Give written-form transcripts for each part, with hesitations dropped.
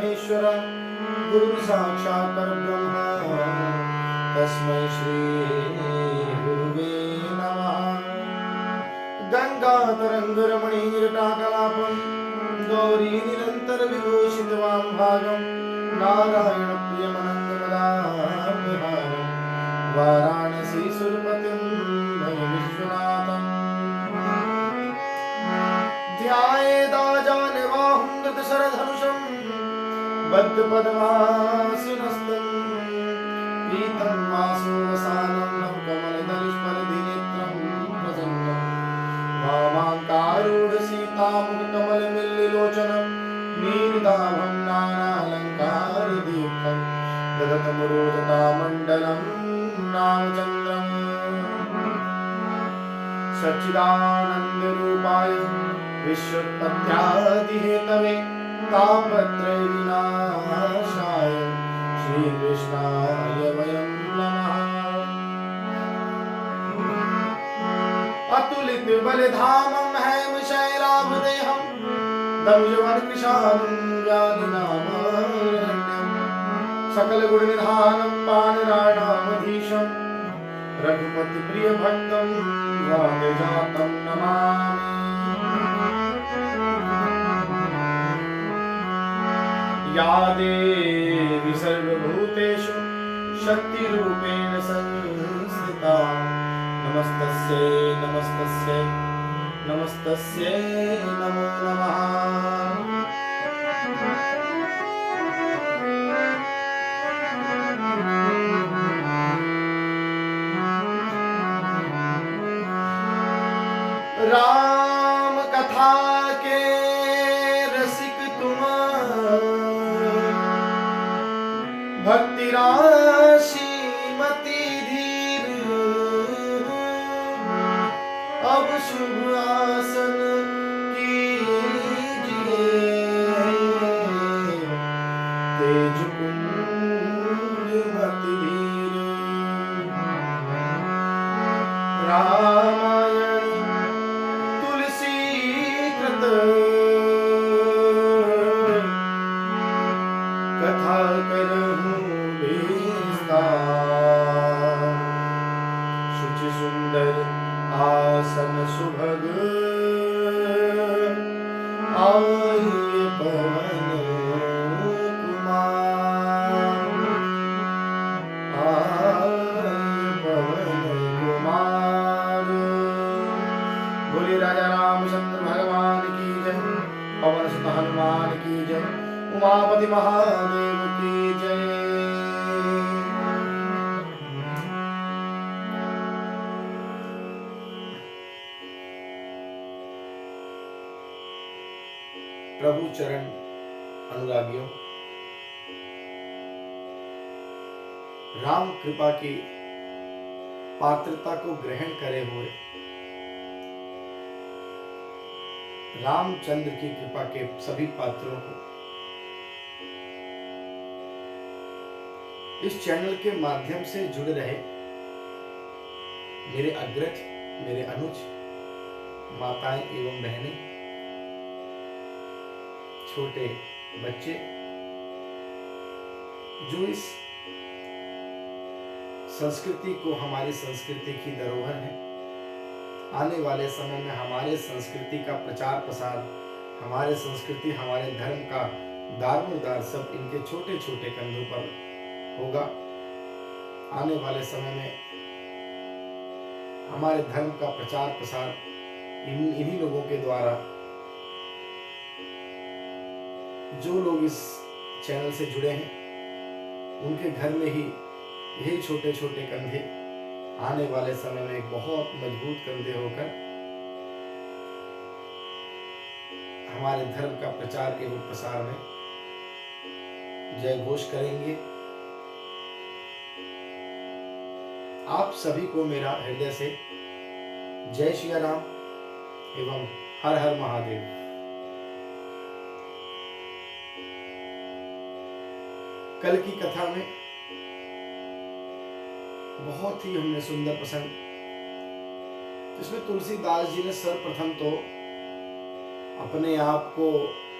महेश्वर गुरु साक्षात् परब्रह्म तस्मै श्री गुरुवे नमः। गंगातरंग रमणीयटाकलापं गौरी निरंतर विभूषित वामभागं नारायण प्रियमनंदमदापहारं वाराणसी सुरपतिं भज विश्वनाथं ध्यायेदाजानवाहुं गतशरधनुषं बद्धपद्मासनस्थं पीतं वासोवसानं नवकमलदलस्फलधिनेत्रं प्रसन्नं वामाङ्कारूढसीतामुखकमलमिल्लिलोचनं नीरदाभं नानालङ्कारदीप्तं ददतमुरोजटामण्डलं नामचन्द्रम् सच्चिदानन्दरूपाय विश्वोत्पत्त्यादिहेतवे तापत्रयविनाशाय श्रीकृष्णाय वयं नमः। अतुलित बलधामं हैमशैलाभदेहं दंशवनकृशानं व्याधिनामरण्यं सकलगुणनिधानं वानराणामधीशं रघुपति प्रिय भक्तं वादिजातं नमामि। या देवी सर्वभूतेषु शक्तिरूपेण संस्थिता नमस्तस्यै नमस्तस्यै नमस्तस्यै नमो नमः। राम कथा के रसिक तुम भक्ति राशि मति धीर अब शुभ आसन कीजिए तेज कुंज मति धीर। रामायण तुलसी कृत कथा करहूँ विस्तार शुचि सुंदर आसन सुभग आइए पवन कुमार आइए पवन कुमार। बोले राजा रामचंद्र भगवान की जय पवन सुत हनुमान की जय उमापति महादेव की जय। प्रभु चरण अनुरागियों, राम कृपा की पात्रता को ग्रहण करे हुए रामचंद्र की कृपा के सभी पात्रों को इस चैनल के माध्यम से जुड़ रहे मेरे अग्रज, मेरे अनुज, माताएं एवं बहनें, छोटे बच्चे जो इस संस्कृति को, हमारी संस्कृति की धरोहर है, आने वाले समय में हमारे संस्कृति का प्रचार प्रसार, हमारे संस्कृति, हमारे धर्म का दारोमदार सब इनके छोटे छोटे कंधों पर होगा। आने वाले समय में हमारे धर्म का प्रचार प्रसार इन्हीं लोगों के द्वारा, जो लोग इस चैनल से जुड़े हैं उनके घर में ही यही छोटे छोटे कंधे आने वाले समय में एक बहुत मजबूत कंधे होकर हमारे धर्म का प्रचार एवं प्रसार में जय घोष करेंगे। आप सभी को मेरा हृदय से जय श्री राम एवं हर हर महादेव। कल की कथा में बहुत ही हमने सुंदर प्रसंग, जिसमें तुलसीदास जी ने सर्वप्रथम तो अपने आप को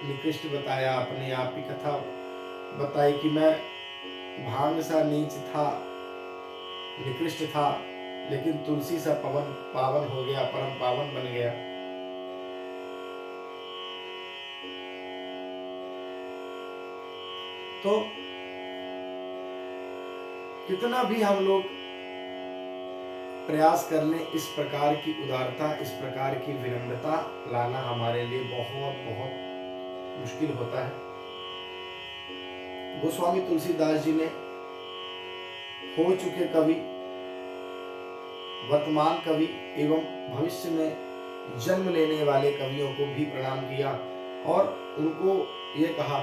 निकृष्ट बताया, अपने आप की कथा बताई कि मैं भांग सा नीच था, निकृष्ट था, लेकिन तुलसी सा पावन हो गया, परम पावन बन गया। तो कितना भी हम लोग प्रयास कर लें, इस प्रकार की उदारता, इस प्रकार की विनम्रता लाना हमारे लिए बहुत बहुत मुश्किल होता है। गोस्वामी तुलसीदास जी ने हो चुके कवि, वर्तमान कवि एवं भविष्य में जन्म लेने वाले कवियों को भी प्रणाम किया और उनको ये कहा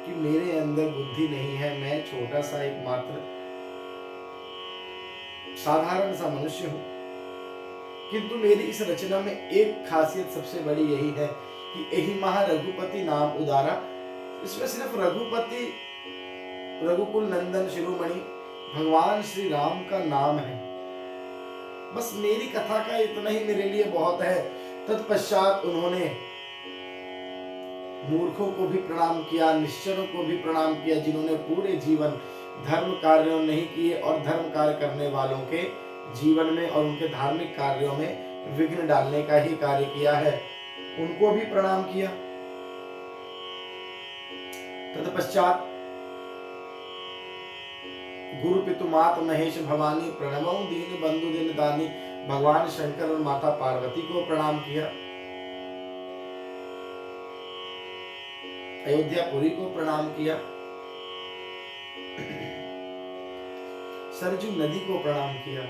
कि मेरे अंदर बुद्धि नहीं है, मैं छोटा सा एक मात्र साधारण सा मनुष्य हूं, किंतु मेरी इस रचना में एक खासियत सबसे बड़ी यही है कि यही महा रघुपति नाम उदारा। इसमें सिर्फ रघुपति, रघुकुल नंदन शिरोमणि भगवान श्री राम का नाम है। बस मेरी कथा का इतना ही मेरे लिए बहुत है। तत्पश्चात उन्होंने मूर्खों को भी प्रणाम किया, निश्चरों को भी प्रणाम किया, जिन्होंने पूरे जीवन धर्म कार्यों नहीं किए और धर्म कार्य करने वालों के जीवन में और उनके धार्मिक कार्यों में विघ्न डालने का ही कार्य किया है, उनको भी प्रणाम किया। तत्पश्चात गुरु पितु मात महेश भवानी प्रणवं दीन बंधु दिन दानी भगवान शंकर और माता पार्वती को प्रणाम किया। अयोध्यापुरी को प्रणाम किया, सरजू नदी को प्रणाम किया,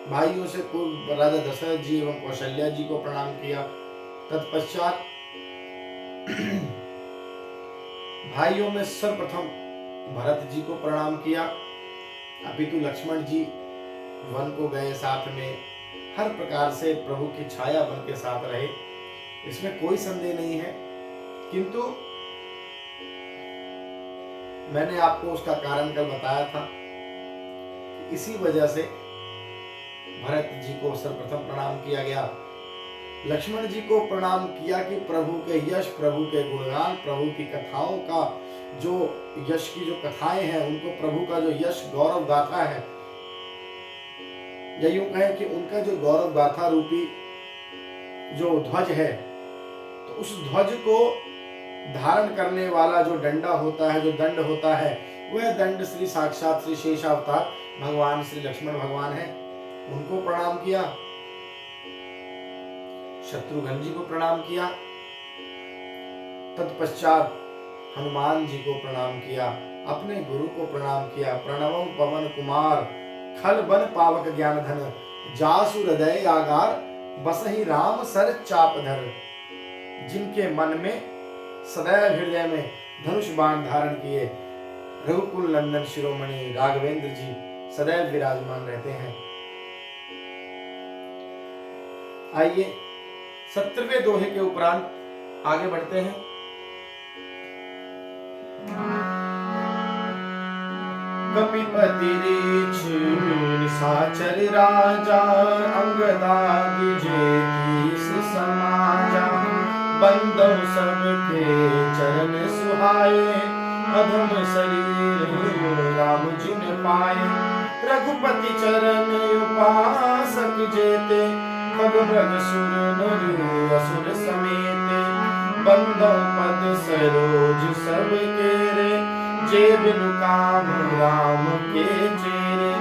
भाइयों से पूर्व राजा दशरथ जी एवं कौशल्या जी को प्रणाम किया। तत्पश्चात भाइयों में सर्वप्रथम भरत जी को प्रणाम किया, अपितु लक्ष्मण जी वन को गए, साथ में हर प्रकार से प्रभु की छाया बन के साथ रहे, इसमें कोई संदेह नहीं है। किंतु मैंने आपको उसका कारण कल बताया था, इसी वजह से भरत जी को सर्वप्रथम प्रणाम किया गया। लक्ष्मण जी को प्रणाम किया कि प्रभु के यश, प्रभु के गुणगान, प्रभु की कथाओं का जो यश की जो कथाएं हैं, उनको प्रभु का जो यश गौरव गाथा है, या यूं कहें कि उनका जो गौरव गाथा रूपी जो ध्वज है, तो उस ध्वज को धारण करने वाला जो डंडा होता है, जो दंड होता है, वह दंड श्री साक्षात श्री शेषावतार भगवान श्री लक्ष्मण भगवान है, उनको प्रणाम किया। शत्रुघ्न जी को प्रणाम किया। तत्पश्चात हनुमान जी को प्रणाम किया, अपने गुरु को प्रणाम किया। प्रणवं पवन कुमार खल बन पावक ज्ञान धन जासु हृदय आगार बसहि राम सर चापधर। जिनके मन में सदैव हृदय में धनुष बाण धारण किए रघुकुल नंदन शिरोमणि राघवेंद्र जी सदैव विराजमान रहते हैं। आइए 17वें दोहे के उपरांत आगे बढ़ते हैं। कपिपति रीछ निशाचर राजा अंगदादि जे कीस समाजा। बंदव सबके चरण सुहाए अधम शरीर राम जिन पाए। रघुपति चरण उपासक जेते खग मृग सुर नर असुर समेते। बंदव पद सरोज सब केरे जे बिनु काम राम के चेरे।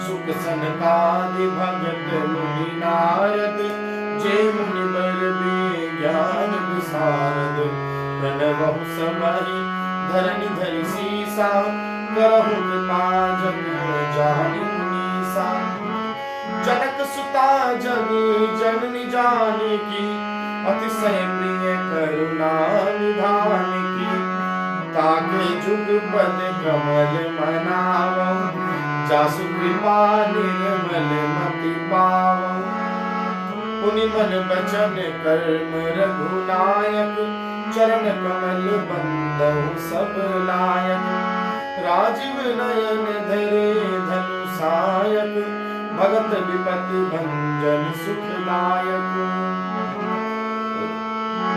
सुख सनकादि भगत मुनि नारद जे मुनि बर ज्ञान विशारद। प्रणवहु समहि धरनि धरि सीसा करहु कृपा जग जानि मुनीसा। जनक सुता जग जननी जानकी अतिशय प्रिय करुणा निधान की। ताके जुग पद कमल मनावो जासु कृपा निर्मल मति पावो। पुनि मन बचन कर्म रघुनायक चरण कमल बंदहु सब लायक। राजीव नयन धरे धनुषायक भगत विपत्ति भंजन सुखदायक,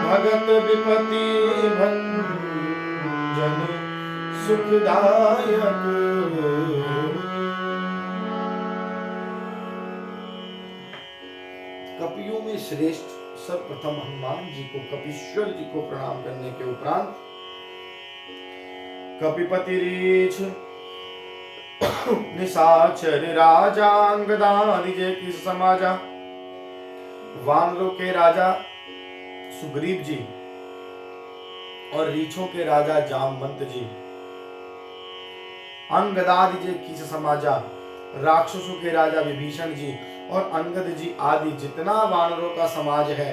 भगत विपत्ति भंजन सुखदायक। कपियों में श्रेष्ठ सर्वप्रथम हनुमान जी को, कपीश्वर जी को प्रणाम करने के उपरांत कपिपति रीछ निशाचर राजा अंगदादि जय की समाजा, वानरों के राजा सुग्रीव जी और रीछों के राजा जामवंत जी, अंगदादि जय की समाजा राक्षसों के राजा विभीषण जी और अंगद जी आदि जितना वानरों का समाज है,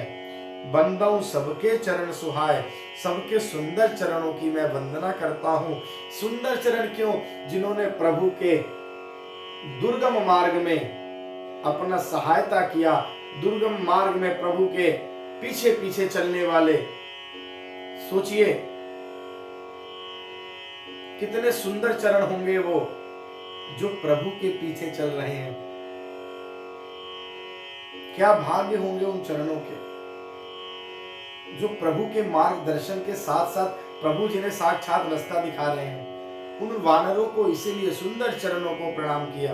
बंदों सबके चरण सुहाए, सबके सुंदर चरणों की मैं वंदना करता हूं। सुंदर चरण क्यों? जिन्होंने प्रभु के दुर्गम मार्ग में अपना सहायता किया, दुर्गम मार्ग में प्रभु के पीछे पीछे चलने वाले, सोचिए कितने सुंदर चरण होंगे वो जो प्रभु के पीछे चल रहे हैं। क्या भाग्य होंगे उन चरणों के जो प्रभु के मार्गदर्शन के साथ साथ प्रभु जिन्हें साक्षात रास्ता दिखा रहे हैं। उन वानरों को इसीलिए सुंदर चरणों को प्रणाम किया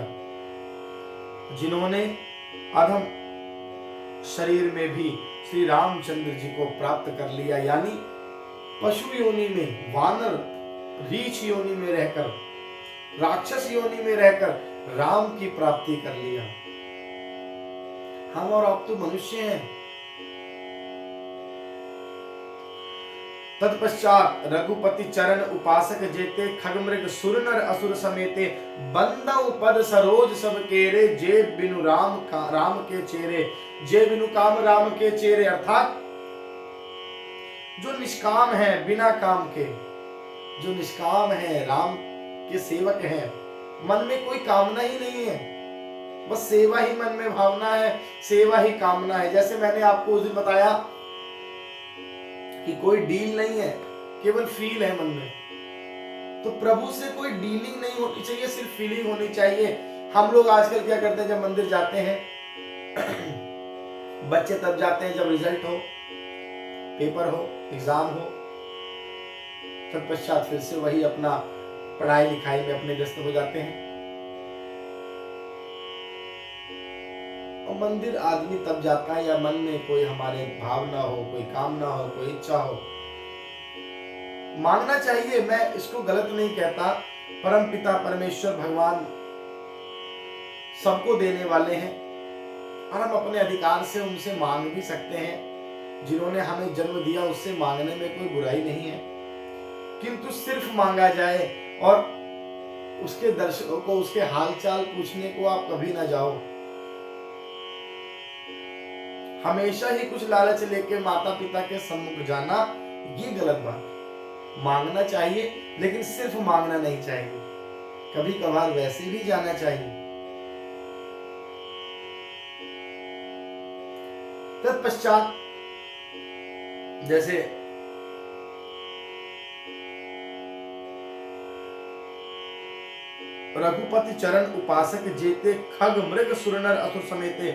जिन्होंने अधम शरीर में भी श्री रामचंद्र जी को प्राप्त कर लिया, यानी पशु योनि में, वानर रीछ योनि में रहकर, राक्षस योनि में रहकर राम की प्राप्ति कर लिया। हम और आप तो मनुष्य हैं। तत्पश्चात रघुपति चरण उपासक जेते, खगमृग सुर नर असुर समेते, बंदौ पद सरोज सब केरे, जे बिनु राम के चेरे, जे बिनु काम राम के चेरे। अर्थात जो निष्काम है, बिना काम के, जो निष्काम है, राम के सेवक हैं, मन में कोई कामना ही नहीं है, बस सेवा ही मन में भावना है, सेवा ही कामना है। जैसे मैंने आपको उस दिन बताया कि कोई डील नहीं है, केवल फील है मन में। तो प्रभु से कोई डीलिंग नहीं होनी चाहिए, सिर्फ फीलिंग होनी चाहिए। हम लोग आजकल क्या करते हैं, जब मंदिर जाते हैं बच्चे तब जाते हैं जब रिजल्ट हो, पेपर हो, एग्जाम हो, तत्पश्चात फिर से वही अपना पढ़ाई लिखाई में अपने व्यस्त हो जाते हैं। और मंदिर आदमी तब जाता है या मन में कोई हमारे भावना हो, कोई कामना हो, कोई इच्छा हो। मांगना चाहिए, मैं इसको गलत नहीं कहता। परम पिता परमेश्वर भगवान सबको देने वाले हैं और हम अपने अधिकार से उनसे मांग भी सकते हैं। जिन्होंने हमें जन्म दिया उससे मांगने में कोई बुराई नहीं है, किंतु सिर्फ मांगा जाए और उसके दर्शकों को उसके हालचाल पूछने को आप कभी ना जाओ। हमेशा ही कुछ लालच लेके माता पिता के सम्मुख जाना, ये गलत बात। मांगना चाहिए लेकिन सिर्फ मांगना नहीं चाहिए, कभी कभार वैसे भी जाना चाहिए। तत्पश्चात जैसे रघुपति चरण उपासक जेते, खग मृग सुर नर असुर समेते,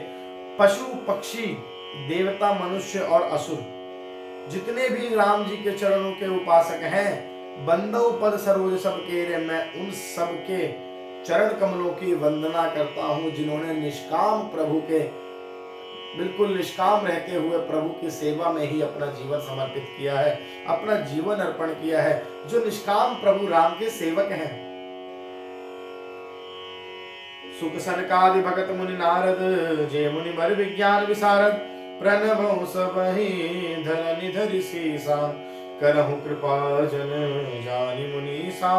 पशु पक्षी देवता मनुष्य और असुर जितने भी राम जी के चरणों के उपासक हैं, बंदौ पद सरोज सब केरे, मैं उन सब के चरण कमलों की वंदना करता हूं जिन्होंने निष्काम प्रभु के, बिल्कुल निष्काम रहते हुए प्रभु की सेवा में ही अपना जीवन समर्पित किया है, अपना जीवन अर्पण किया है, जो निष्काम प्रभु राम के सेवक हैं। सुख सनकादि भगत मुनि नारद, जे मुनि बर विज्ञान विशारद, प्रणभौ सबहि धरनि धरि सीसा, करहु कृपा जन जानि मुनीसा।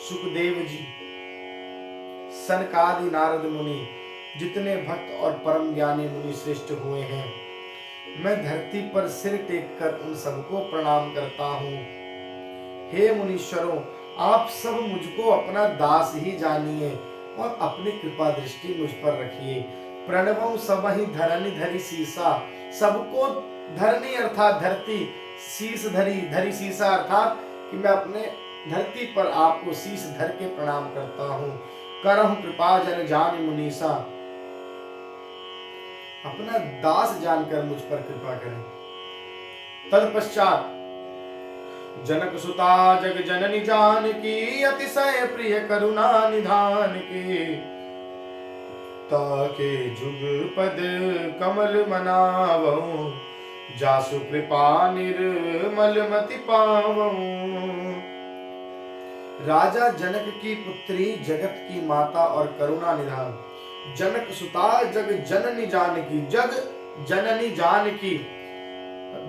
सुखदेव जी, सनकादि नारद मुनि, जितने भक्त और परम ज्ञानी मुनि श्रेष्ठ हुए हैं, मैं धरती पर सिर टेक कर उन सबको प्रणाम करता हूँ। हे मुनीश्वरों, आप सब मुझको अपना दास ही जानिए और अपनी कृपा दृष्टि मुझ पर रखिए। प्रणवं सबहि धरनि धरि सीसा, सबको धरनी अर्थात धरती, शीस धरी, धरी सीसा अर्थात कि मैं अपने धरती पर आपको शीस धर के प्रणाम करता हूँ। करहु कृपा जन जान मुनीसा, अपना दास जानकर मुझ पर कृपा करें। तत्पश्चात जनक सुता जग जननी जानकी, अतिशय प्रिय करुणा निधान की, ताके जुग पद कमल मनावऊं, जासु कृपा निर्मल मति पावऊं। राजा जनक की पुत्री, जगत की माता और करुणा निधान, जनक सुता जग जननी जानकी, जग जननी जानकी,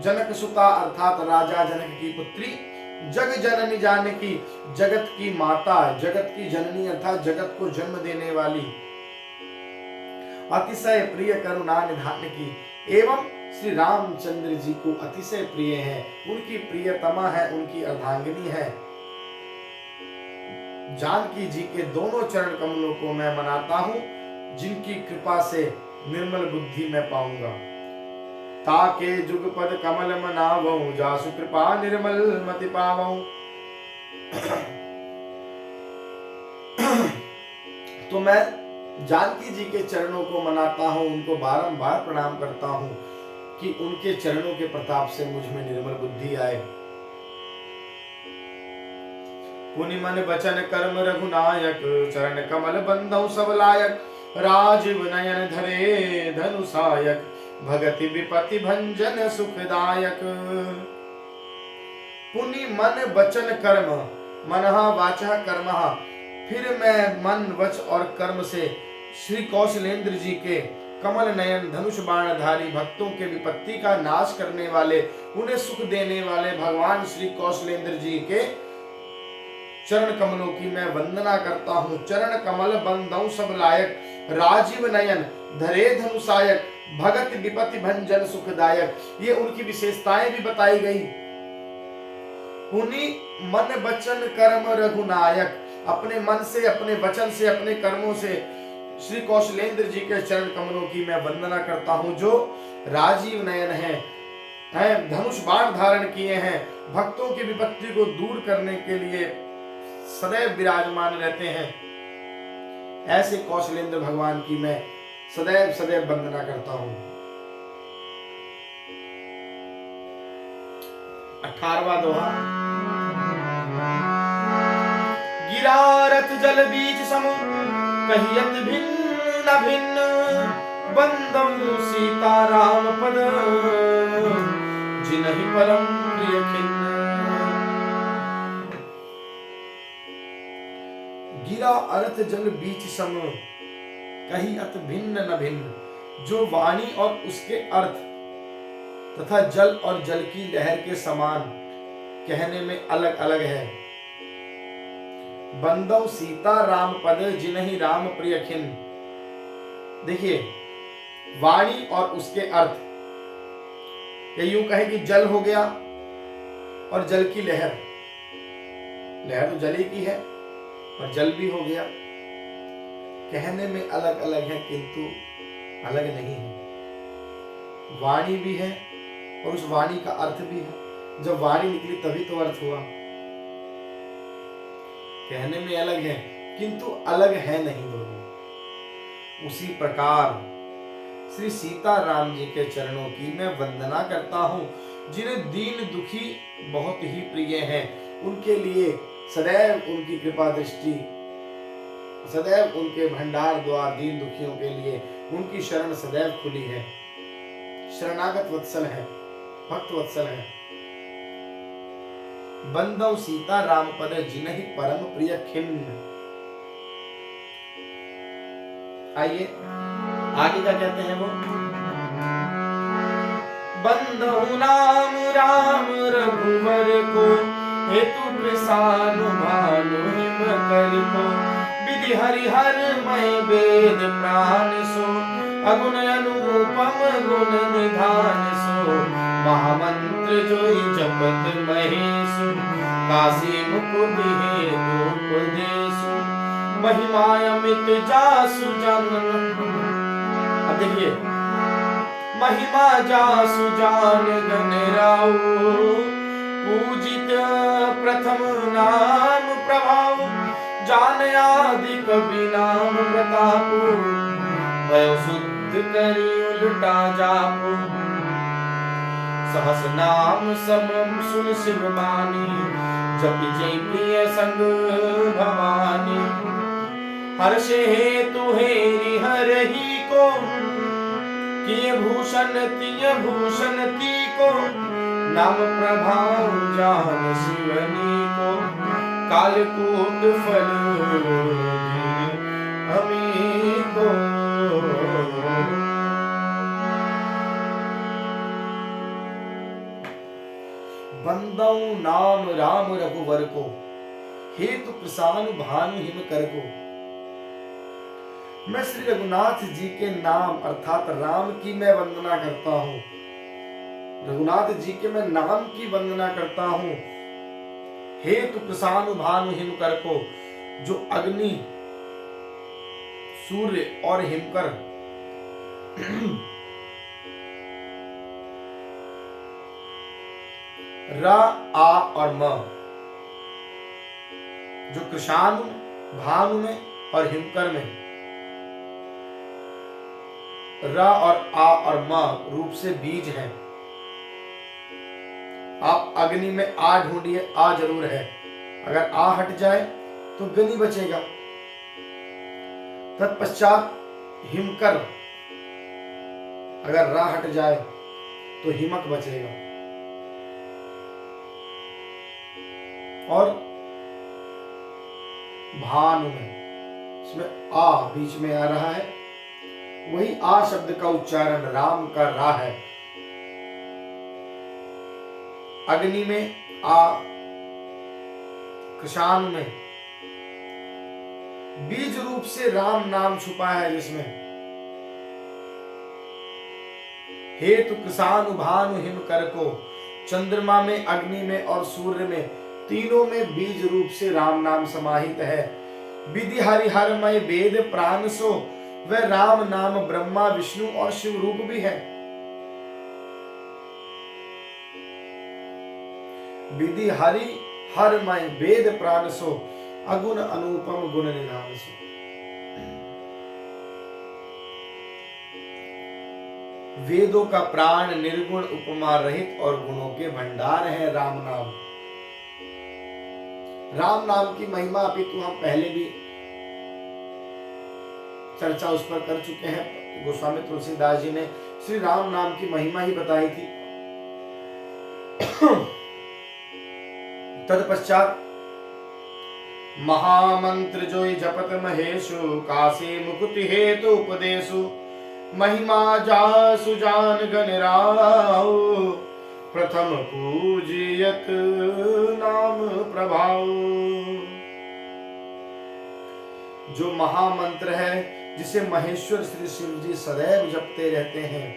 जनक सुता अर्थात राजा जनक की पुत्री, जग जननी जानकी जगत की माता, जगत की जननी अर्थात जगत को जन्म देने वाली, अतिशय प्रिय करुणा निधान की, एवं श्री रामचंद्र जी को अतिशय प्रिय है, उनकी प्रियतमा है, उनकी अर्धांगिनी है। जानकी जी के दोनों चरण कमलों को मैं मनाता हूं, जिनकी कृपा से निर्मल बुद्धि मैं पाऊंगा। ताके जुग पद कमल मनावऊं, जासु कृपा निर्मल मति पावऊं। तो मैं जानकी जी के चरणों को मनाता हूं, उनको बारंबार प्रणाम करता हूं कि उनके चरणों के प्रताप से मुझ में निर्मल बुद्धि आए। पुनि मन वचन कर्म रघुनायक, चरण कमल बंधौ सब लायक, राजीव नयन धरे धनुषायक, भगति विपति भंजन सुखदायक। पुनि मन वचन कर्म, मनहा वाचा कर्महा, फिर मैं मन वच और कर्म से श्री कौशलेंद्र जी के कमल नयन धनुष बाणधारी, भक्तों के विपत्ति का नाश करने वाले, उन्हें सुख देने वाले भगवान श्री कौशलेंद्र जी के चरण कमलों की मैं वंदना करता हूँ। चरण कमल बंधौ सब लायक, राजीव नयन धरे धनुषायक, भगत विपत्ति भंजन सुखदायक, ये उनकी विशेषताएं भी बताई गई। पुनि मन वचन कर्म रघुनायक, अपने मन से, अपने वचन से, अपने कर्मों से श्री कौशलेंद्र जी के चरण कमलों की मैं वंदना करता हूँ, जो राजीव नयन है, धनुष बाण धारण किए हैं, भक्तों की विपत्ति को दूर करने के लिए सदैव विराजमान रहते हैं। ऐसे कौशलेंद्र भगवान की मैं सदैव सदैव वंदना करता हूँ। 18वां दोहा। गिरा रथ जल बीच सम, कहियत भिन्न भिन्न, बंदम सीता राम पद, जिनहि परम प्रिय खिन्न। गिरा अर्थ जल बीच सम, कहीं अत भिन्न न भिन्न, जो वाणी और उसके अर्थ तथा जल और जल की लहर के समान कहने में अलग अलग है। बंदौ सीता राम पद, जिन्हि राम प्रिय खिन्न। देखिए, वाणी और उसके अर्थ, ये यूं कहे कि जल हो गया और जल की लहर, लहर तो जल ही की है और जल भी हो गया, कहने में अलग अलग है किंतु अलग नहीं है। वाणी भी है और उस वाणी का अर्थ भी है। जब वाणी निकली तभी तो अर्थ हुआ। कहने में अलग है किंतु अलग है नहीं दोनों। उसी प्रकार श्री सीता राम जी के चरणों की मैं वंदना करता हूँ, जिन्हें दीन दुखी बहुत ही प्रिय हैं। उनके लिए सदैव उनकी कृपा दृष्टि, सदैव उनके भंडार द्वार दीन दुखियों के लिए उनकी शरण सदैव खुली है। शरणागत वत्सल है, भक्त वत्सल है। बंदौ सीता राम पद, जिन्हि परम प्रिय खिन्न। आइए आगे क्या कहते हैं वो। बंदौ नाम राम रघुवर को, हेतु प्रसानु भानु हिम कर को, विधि हरिहर मय वेद प्राण सो, अगुण अनुपम गुण निधान सो, महामंत्र जोई जपत महेशु, काशी मुकुट हेतु उपदेशु, महिमा अमित जासु जन। अब देखिए, महिमा जासु जान गन राउ, पूजित प्रथम नाम प्रभाव, जान आदि कवि नाम प्रतापु, भयो शुद्ध करी उलटा जापु। सहस नाम समम सुन शिव मानी, जपि जय प्रिय संग भवानी। हर्षे हेतु हेरि हरहि को, किए भूषण तिय भूषण ती को। नाम प्रभाव जान शिवनी को, कालकूट फल हमी को। बंदऊ नाम राम रघुवर को, हेतु प्रसानु भानु हिम कर को। मैं श्री रघुनाथ जी के नाम अर्थात राम की मैं वंदना करता हूं। रघुनाथ जी के मैं नाम की वंदना करता हूं। हेतु प्रसानु भानु हिम कर को, जो अग्नि सूर्य और हिमकर रा आ और म, जो कृषानु भानु में और हिमकर में रा और आ और म रूप से बीज है। आप अग्नि में आ ढूंढिए, आ जरूर है। अगर आ हट जाए तो गनि बचेगा। तत्पश्चात हिमकर, अगर रा हट जाए तो हिमक बचेगा। और भानु में, इसमें आ बीच में आ रहा है, वही आ शब्द का उच्चारण राम का रा है। अग्नि में आ, कृषान में बीज रूप से राम नाम छुपा है, जिसमें हेतु कृषानु भानु हिम कर को, चंद्रमा में, अग्नि में और सूर्य में, तीनों में बीज रूप से राम नाम समाहित है। विधि हरिहरमय वेद प्राण सो, वह राम नाम ब्रह्मा विष्णु और शिव रूप भी है। विधि हरि हरमय वेद प्राण सो, अगुण अनुपम गुण निधान सो। वेदों का प्राण, निर्गुण, उपमा रहित और गुणों के भंडार है राम नाम। राम नाम की महिमा अपितु हम पहले भी चर्चा उस पर कर चुके हैं। गोस्वामी तुलसीदास जी ने श्री राम नाम की महिमा ही बताई थी। तत्पश्चात महामंत्र जो जपत महेशु, काशी मुकुति हेतु उपदेशु। महिमा जासु जान गण राव, प्रथम पूजियत नाम प्रभाव। जो महामंत्र है, जिसे महेश्वर श्री शिव जी सदैव जपते रहते हैं।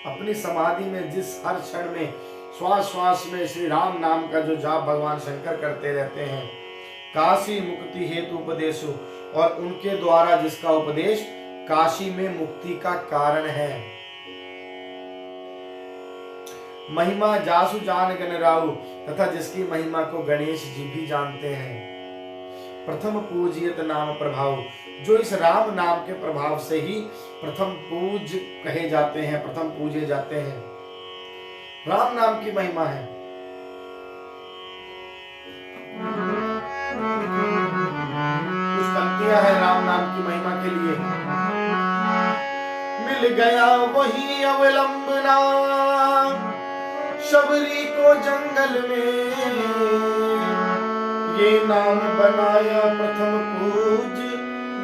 अपनी समाधि में जिस हर क्षण में, श्वास श्वास में श्री राम नाम का जो जाप भगवान शंकर करते रहते हैं। काशी मुक्ति हेतु उपदेशु, और उनके द्वारा जिसका उपदेश काशी में मुक्ति का कारण है। महिमा जासु जान गण राहु, तथा जिसकी महिमा को गणेश जी भी जानते हैं। प्रथम पूजियत नाम प्रभाव, जो इस राम नाम के प्रभाव से ही प्रथम पूज कहे जाते हैं, प्रथम पूजे जाते हैं। राम नाम की महिमा है। कुछ पंक्तियां है राम नाम की महिमा के लिए। मिल गया वही अवलंबना, शबरी को जंगल में। ये नाम बनाया प्रथम पूज,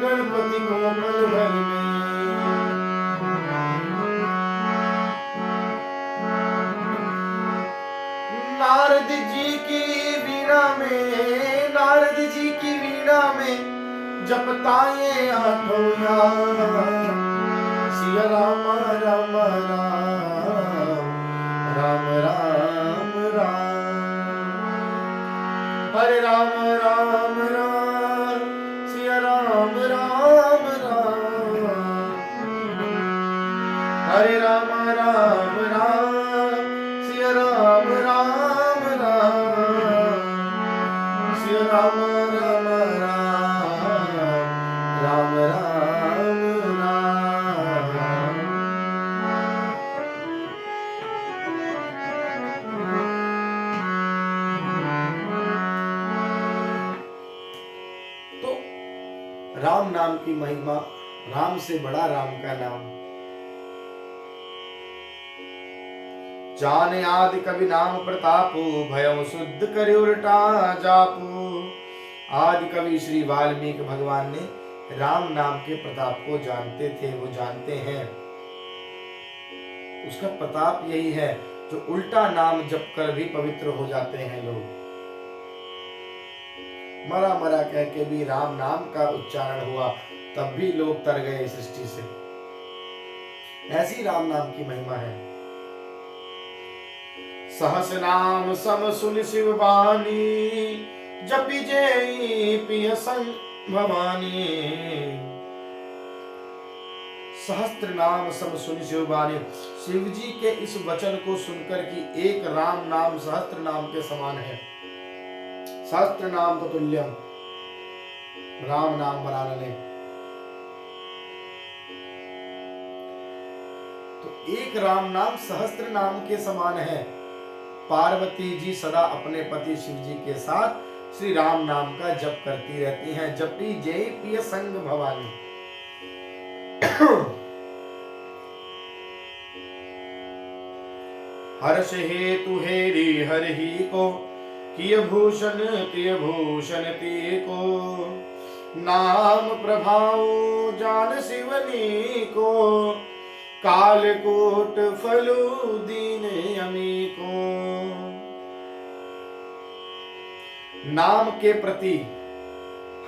गणपति को पल भर में। नारद जी की वीणा में, नारद जी की वीणा में जपता ये आठों यार। सिया राम राम राम राम राम राम, हरे राम राम राम, सिया राम राम राम, हरे राम राम राम, सिया राम राम राम। राम राम राम राम राम राम। तो राम नाम की महिमा, राम से बड़ा राम का नाम। जाने आदि कवि नाम प्रतापो, भयउ शुद्ध करे उल्टा जापू। आदि कवि श्री वाल्मीकि भगवान ने राम नाम के प्रताप को जानते थे, वो जानते हैं। उसका प्रताप यही है जो उल्टा नाम जप कर भी पवित्र हो जाते हैं लोग। मरा मरा कह के भी राम नाम का उच्चारण हुआ, तब भी लोग तर गए सृष्टि से। ऐसी राम नाम की महिमा है। सहस नाम सम सुन शिव बानी, जपि जेई पिय संग भवानी। सहस्त्र नाम सम सुन शिव बानी, शिव जी के इस वचन को सुनकर कि एक राम नाम सहस्त्र नाम के समान है। सहस्त्र नाम तो तुल्यम राम नाम बनाने। तो एक राम नाम सहस्त्र नाम के समान है। पार्वती जी सदा अपने पति शिव जी के साथ श्री राम नाम का जप करती रहती हैं। जपी जय पिय संग भवानी। हर्ष हेतु हेरी हर ही को, किय भूषण तिय भूषण तिय को। नाम प्रभाव जान शिवनी को, कालकूट फलु दीन यमी को। नाम के प्रति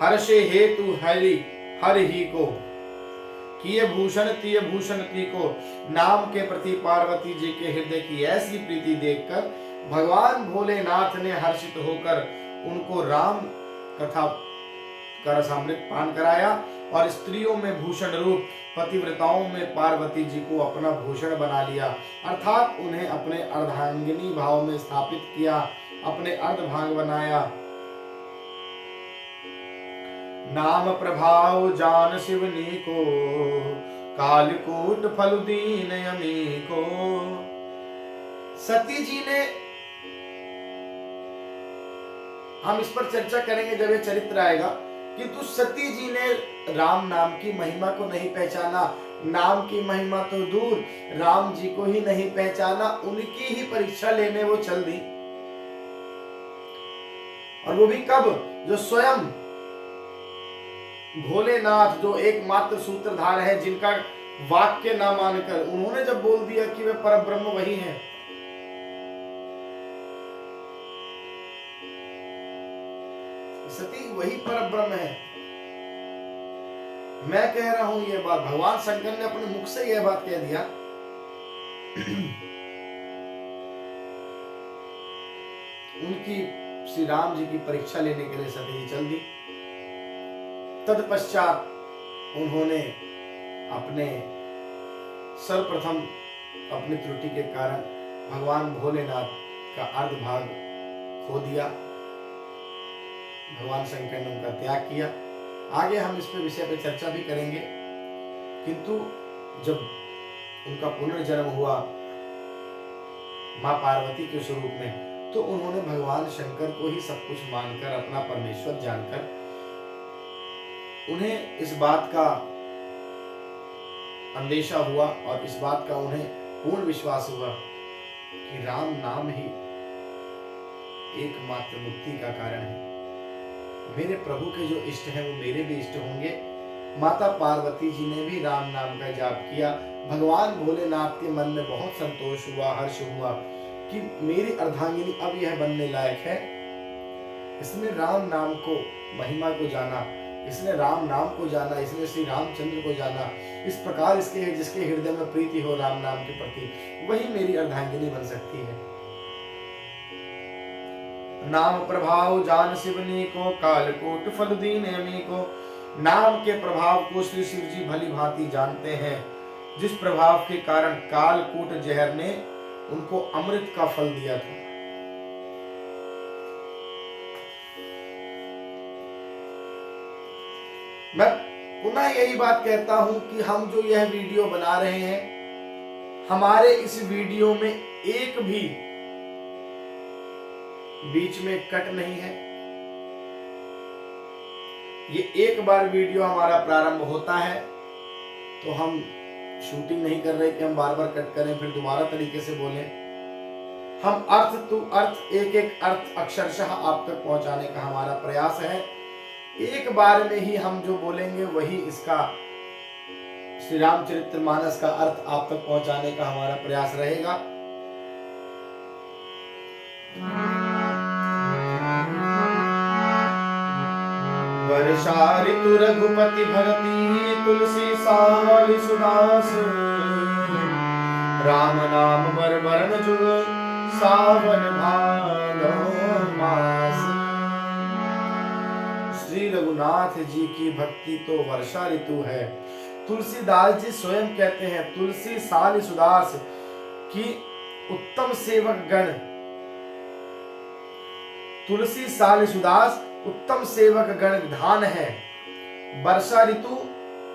हर्षे हेतु हरि हर ही को, किए भूषण तिय भूषण ती को। नाम के प्रति पार्वती जी के हृदय की ऐसी प्रीति देखकर भगवान भोलेनाथ ने हर्षित होकर उनको राम कथा का रसामृत पान कराया और स्त्रियों में भूषण रूप पतिव्रताओं में पार्वती जी को अपना भूषण बना लिया, अर्थात उन्हें अपने अर्धांगिनी भाव में स्थापित किया, अपने अर्धभाग बनाया। नाम प्रभाव जान शिवनी को, कालकूट फल दीन यमी को। सती जी ने, हम इस पर चर्चा करेंगे जब ये चरित्र आएगा, किंतु सती जी ने राम नाम की महिमा को नहीं पहचाना। नाम की महिमा तो दूर, राम जी को ही नहीं पहचाना। उनकी ही परीक्षा लेने वो चल दी। और वो भी कब? जो स्वयं भोलेनाथ, जो एकमात्र सूत्रधार है, जिनका वाक्य ना मानकर उन्होंने जब बोल दिया कि वे परब्रह्म वही हैं, सती वही परब्रह्म है। मैं कह रहा हूं ये बात, भगवान शंकर ने अपने मुख से यह बात कह दिया। उनकी श्री राम जी की परीक्षा लेने के लिए सती जी चल दी। तत्पश्चात उन्होंने अपने सर्वप्रथम अपनी त्रुटि के कारण भगवान भोलेनाथ का अर्धभाग खो दिया। भगवान शंकर ने उनका त्याग किया। आगे हम इस विषय पे चर्चा भी करेंगे। किंतु जब उनका पुनर्जन्म हुआ मां पार्वती के स्वरूप में, तो उन्होंने भगवान शंकर को ही सब कुछ मानकर, अपना परमेश्वर जानकर, उन्हें इस बात का अंदेशा हुआ और इस बात का उन्हें पूर्ण विश्वास हुआ कि राम नाम ही एकमात्र मुक्ति का कारण है। मेरे प्रभु के जो इष्ट हैं वो मेरे भी इष्ट होंगे। माता पार्वती जी ने भी राम नाम का जाप किया। भगवान भोलेनाथ के मन में बहुत संतोष हुआ, हर्ष हुआ कि मेरी अर्धांगिनी अब यह बनने लायक है। इसने राम नाम को, महिमा को जाना, इसने राम नाम को जाना, इसने श्री रामचंद्र को जाना। इस प्रकार इसके जिसके हृदय में प्रीति हो राम नाम के प्रति, वही मेरी अर्धांगिनी बन सकती है। नाम प्रभाव जान शिवनी को, कालकूट फल दीन यमी को। नाम के प्रभाव को श्री शिव जी भली भांति जानते हैं, जिस प्रभाव के कारण कालकूट जहर ने उनको अमृत का फल दिया था। मैं पुनः यही बात कहता हूं कि हम जो यह वीडियो बना रहे हैं, हमारे इस वीडियो में एक भी बीच में कट नहीं है। ये एक बार वीडियो हमारा प्रारंभ होता है तो हम शूटिंग नहीं कर रहे कि हम बार बार कट करें फिर दोबारा तरीके से बोलें। हम अर्थ टू अर्थ, एक एक अर्थ अक्षरशः आप तक पहुंचाने का हमारा प्रयास है। एक बार में ही हम जो बोलेंगे वही इसका श्री रामचरितमानस का अर्थ आप तक पहुंचाने का हमारा प्रयास रहेगा। वर्षा ऋतु रघुपति भरती तुलसी सावली सुदास, राम नाम बर बरन जुग सावन भादो मास। श्री रघुनाथ जी की भक्ति तो वर्षा ऋतु है। तुलसीदास जी स्वयं कहते हैं तुलसी साल सुदास की उत्तम सेवक गण, तुलसी साल सुदास उत्तम सेवक गण धान है। वर्षा ऋतु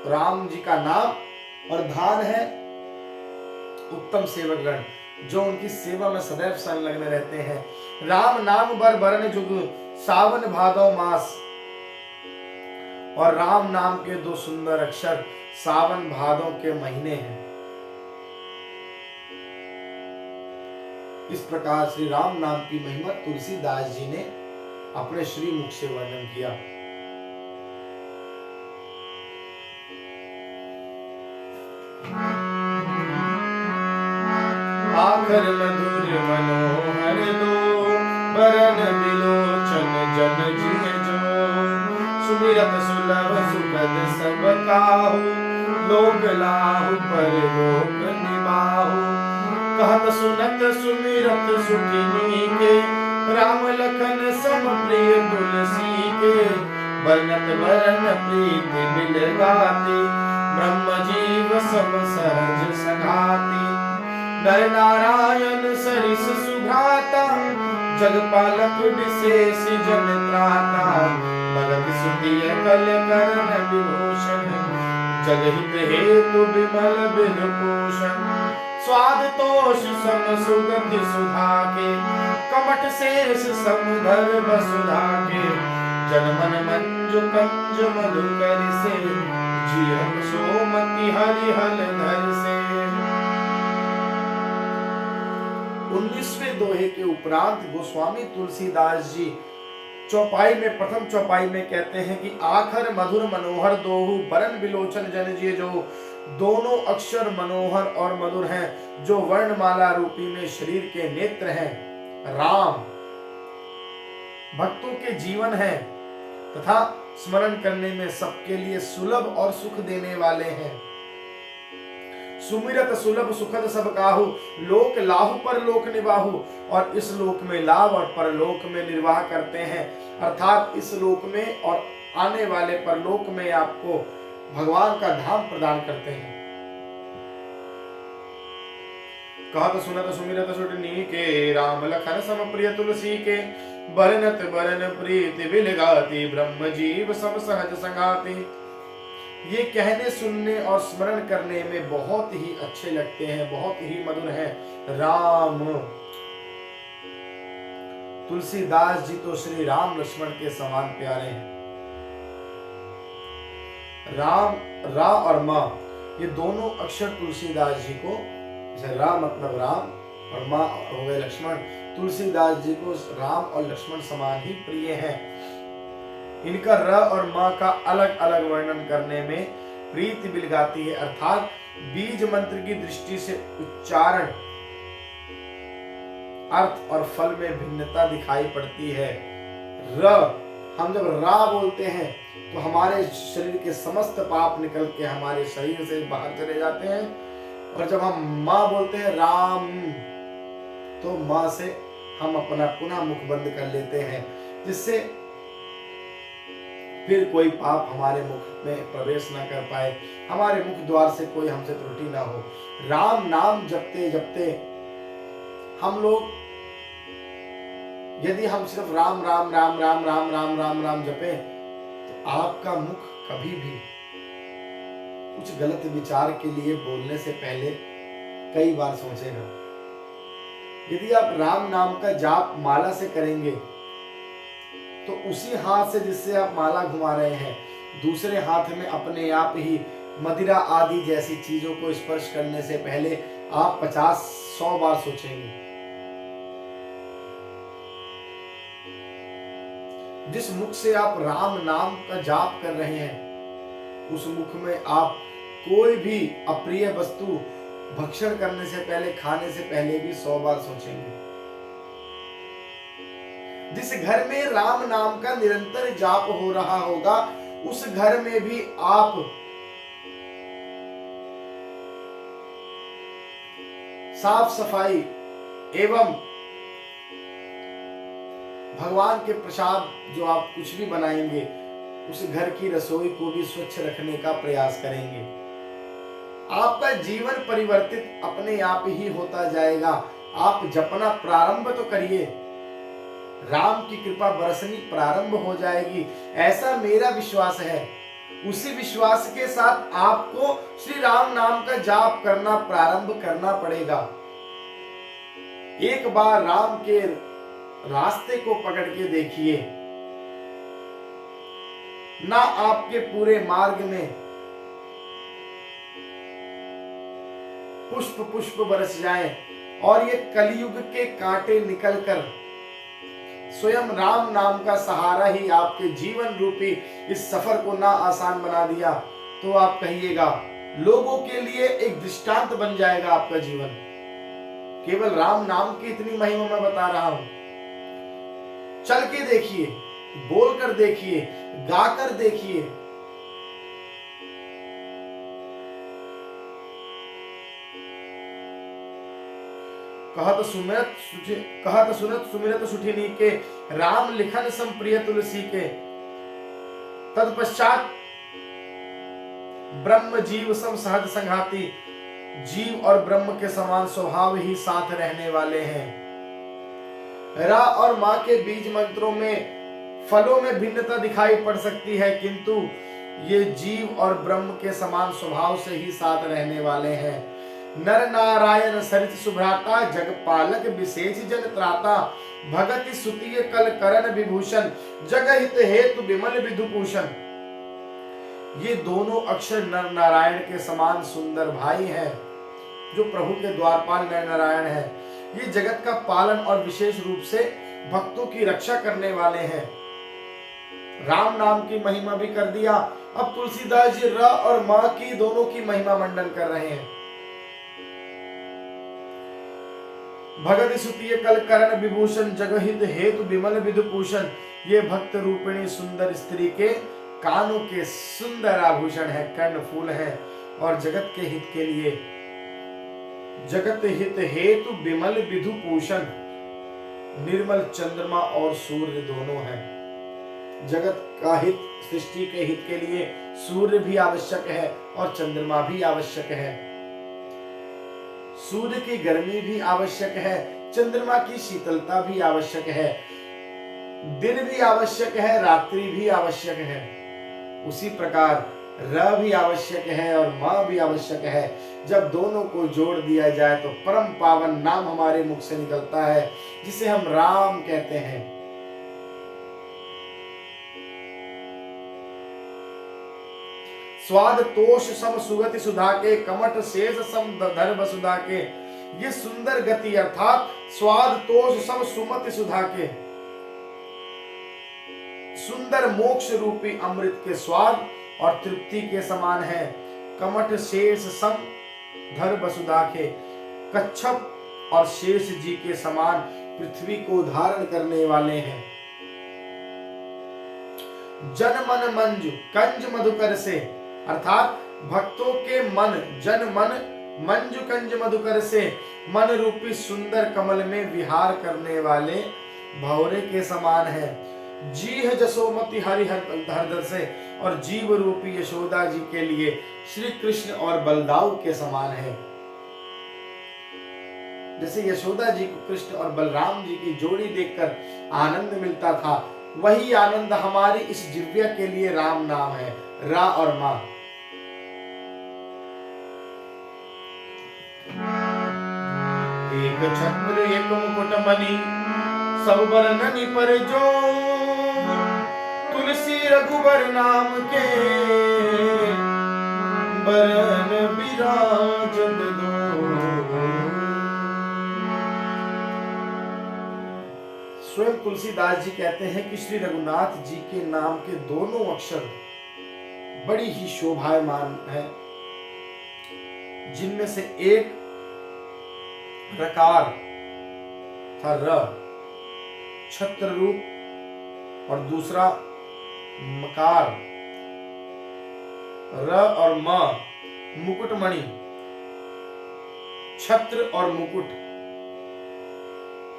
राम जी का नाम और धान है उत्तम सेवक गण जो उनकी सेवा में सदैव संलग्न रहते हैं। राम नाम बर बरन जुग सावन भादो मास, और राम नाम के दो सुंदर अक्षर सावन भादों के महीने हैं। इस प्रकार श्री राम नाम की महिमा तुलसीदास जी ने अपने श्री मुख से वर्णन किया। आखर मधुर मनोहर दो बरन बिलोचन जन जिय जो, सुमिरत सुलभ सुखद सब काहू लोक लाहु पर लोक निबाहु। कहत सुनत सुमिरत सुखिनी के, राम लखन सम प्रिय तुलसी के। बरनत बरन प्रीति बिल गाती, ब्रह्म जीव सब सहज सगाती। नर नारायण सरिस सुभ्राता, जगपालक विशेष जन त्राता। भगत सुखिय कल करण विभूषण, जगहित हेतु विमल विधुभूषण। स्वाद तोष सम सुगंधि सुधा के, कमठ शेष समुधर वसुधा के। जनमन मंजु कंज मधुकर से, जियम सोमति हरिहल धर से। 19वें दोहे के उपरांत गोस्वामी तुलसीदास जी चौपाई में, प्रथम चौपाई में कहते हैं कि आखर मधुर मनोहर दोहु बरन बिलोचन जन जिय जो। दोनों अक्षर मनोहर और मधुर हैं जो वर्णमाला रूपी में शरीर के नेत्र हैं। राम भक्तों के जीवन है तथा स्मरण करने में सबके लिए सुलभ और सुख देने वाले हैं। सुमिरत सुलभ सुखद सब काहू, लोक लाहु पर लोक निबाहु। और इस लोक में लाभ और परलोक में निर्वाह करते हैं, अर्थात इस लोक में और आने वाले परलोक में आपको भगवान का धाम प्रदान करते हैं। कहत सुनत सुमिरत सुटनी के, राम लखन सम प्रिय तुलसी के। बरनत बरन प्रीति बिल गाती, ब्रह्म जीव सब सहज संगाती। ये कहने सुनने और स्मरण करने में बहुत ही अच्छे लगते हैं, बहुत ही मधुर हैं। राम तुलसीदास जी तो श्री राम लक्ष्मण के समान प्यारे हैं। राम, रा और मा, ये दोनों अक्षर तुलसीदास जी को, जैसे रा मतलब राम और मा हो गए लक्ष्मण, तुलसीदास जी को राम और लक्ष्मण समान ही प्रिय हैं। इनका र और मा का अलग अलग वर्णन करने में प्रीति बिलगाती है, अर्थात बीज मंत्र की दृष्टि से उच्चारण, अर्थ और फल में भिन्नता दिखाई पड़ती है। र, हम जब रा बोलते हैं तो हमारे शरीर के समस्त पाप निकल के हमारे शरीर से बाहर चले जाते हैं, और जब हम माँ बोलते हैं राम, तो माँ से हम अपना पुनः मुख बंद कर लेते हैं, जिससे फिर कोई पाप हमारे मुख में प्रवेश ना कर पाए, हमारे मुख द्वार से कोई हमसे त्रुटि ना हो। राम नाम जपते जपते हम लोग, यदि हम सिर्फ राम राम राम राम राम राम राम राम जपें, तो आपका मुख कभी भी कुछ गलत विचार के लिए बोलने से पहले कई बार सोचेगा। यदि आप राम नाम का जाप माला से करेंगे तो उसी हाथ से जिससे आप माला घुमा रहे हैं, दूसरे हाथ में अपने आप ही मदिरा आदि जैसी चीजों को स्पर्श करने से पहले आप 50-100 बार सोचेंगे। जिस मुख से आप राम नाम का जाप कर रहे हैं, उस मुख में आप कोई भी अप्रिय वस्तु भक्षण करने से पहले, खाने से पहले भी 100 बार सोचेंगे। जिस घर में राम नाम का निरंतर जाप हो रहा होगा, उस घर में भी आप साफ सफाई एवं भगवान के प्रसाद जो आप कुछ भी बनाएंगे, उस घर की रसोई को भी स्वच्छ रखने का प्रयास करेंगे। आपका जीवन परिवर्तित अपने आप ही होता जाएगा। आप जपना प्रारंभ तो करिए, राम की कृपा बरसनी प्रारंभ हो जाएगी, ऐसा मेरा विश्वास है। उसी विश्वास के साथ आपको श्री राम नाम का जाप करना प्रारंभ करना पड़ेगा। एक बार राम के रास्ते को पकड़ के देखिए, ना आपके पूरे मार्ग में पुष्प पुष्प बरस जाएं और ये कलयुग के कांटे निकलकर स्वयं राम नाम का सहारा ही आपके जीवन रूपी इस सफर को ना आसान बना दिया, तो आप कहिएगा लोगों के लिए एक दृष्टांत बन जाएगा आपका जीवन। केवल राम नाम की इतनी महिमा मैं बता रहा हूं, चल के देखिए, बोलकर देखिए, गाकर देखिए। कहत सुनत सुमिरत सुठिनी के, राम लिखन सम प्रिय तुलसी के। तत्पश्चात ब्रह्म जीव सम सहज संघाती, जीव और ब्रह्म के समान स्वभाव ही साथ रहने वाले हैं। रा और मां के बीज मंत्रों में फलों में भिन्नता दिखाई पड़ सकती है, किंतु ये जीव और ब्रह्म के समान स्वभाव से ही साथ रहने वाले हैं। नर नारायण सरित सुभ्राता, जगपालक विशेष जन त्राता। भगति सुतिय कल करण विभूषण, जगहित हेतु विमल विधुभूषण। ये दोनों अक्षर नर नारायण के समान सुंदर भाई हैं, जो प्रभु के द्वारपाल नर नारायण है। ये जगत का पालन और विशेष रूप से भक्तों की रक्षा करने वाले हैं। राम नाम की महिमा भी कर दिया, अब तुलसीदास जी र और मां की दोनों की महिमा मंडन कर रहे हैं। भगति सुतिय कल करण विभूषण, जगहित हेतु विमल विधुभूषण। ये भक्त रूपिणी सुंदर स्त्री के कानों के सुंदर आभूषण है, कर्ण फूल है, और जगत के हित के लिए जगत हित हेतु विमल विधुभूषण। निर्मल चंद्रमा और सूर्य दोनों हैं। जगत का हित, सृष्टि के हित के लिए सूर्य भी आवश्यक है और चंद्रमा भी आवश्यक है। सूर्य की गर्मी भी आवश्यक है, चंद्रमा की शीतलता भी आवश्यक है। दिन भी आवश्यक है, रात्रि भी आवश्यक है। उसी प्रकार र भी आवश्यक है और मां भी आवश्यक है। जब दोनों को जोड़ दिया जाए तो परम पावन नाम हमारे मुख से निकलता है, जिसे हम राम कहते हैं। स्वाद तोष सम सुगति सुधा के, कमठ शेष सम धर वसुधा के। ये सुंदर गति अर्थात स्वाद तोष सम सुमति सुधा के, सुंदर मोक्ष रूपी अमृत के स्वाद और तृप्ति के समान है। कमठ शेष सम धर वसुधा के, कच्छप और शेष जी के समान पृथ्वी को धारण करने वाले हैं। जन मन मंजु कंज मधुकर से, अर्थात भक्तों के मन, जन मन मंजु कंज मधुकर से, मन रूपी सुंदर कमल में विहार करने वाले भौरे के समान है। जीह जसोमति हरिहर से, और जीव रूपी यशोदा जी के लिए श्री कृष्ण और बलदाऊ के समान है। जैसे यशोदा जी को कृष्ण और बलराम जी की जोड़ी देखकर आनंद मिलता था, वही आनंद हमारी इस जिव्या के लिए राम नाम है, रा और मां। एक छत्र एक मुकुट मणि सब बरननि पर जो, तुलसी रघुबर नाम के बरन विराजत दो। स्वयं तुलसीदास जी कहते हैं कि श्री रघुनाथ जी के नाम के दोनों अक्षर बड़ी ही शोभायमान है, जिनमें से एक रकार था र, छत्र रूप, और दूसरा मकार र और म, मुकुटमणि, छत्र और मुकुट।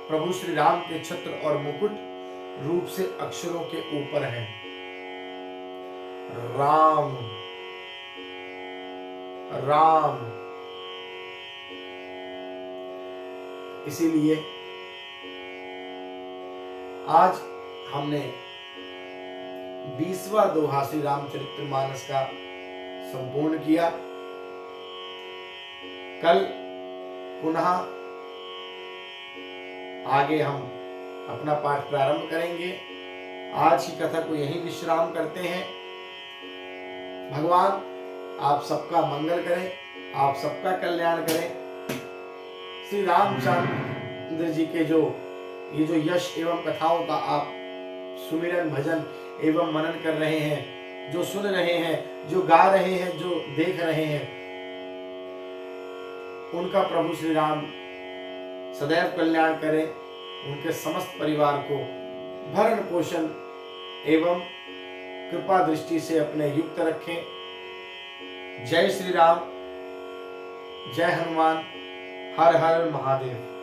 प्रभु श्री राम के छत्र और मुकुट रूप से अक्षरों के ऊपर हैं राम राम। इसीलिए आज हमने 20वां दोहा श्री रामचरितमानस का संपूर्ण किया। कल पुनः आगे हम अपना पाठ प्रारंभ करेंगे। आज की कथा को यहीं विश्राम करते हैं। भगवान आप सबका मंगल करें, आप सबका कल्याण करें। श्री रामचंद्र जी के जो यश एवं कथाओं का आप सुमिरन भजन एवं मनन कर रहे हैं, जो सुन रहे हैं, जो गा रहे हैं, जो देख रहे हैं, उनका प्रभु श्री राम सदैव कल्याण करें। उनके समस्त परिवार को भरण पोषण एवं कृपा दृष्टि से अपने युक्त रखें। जय श्री राम, जय हनुमान, हर हर महादेव।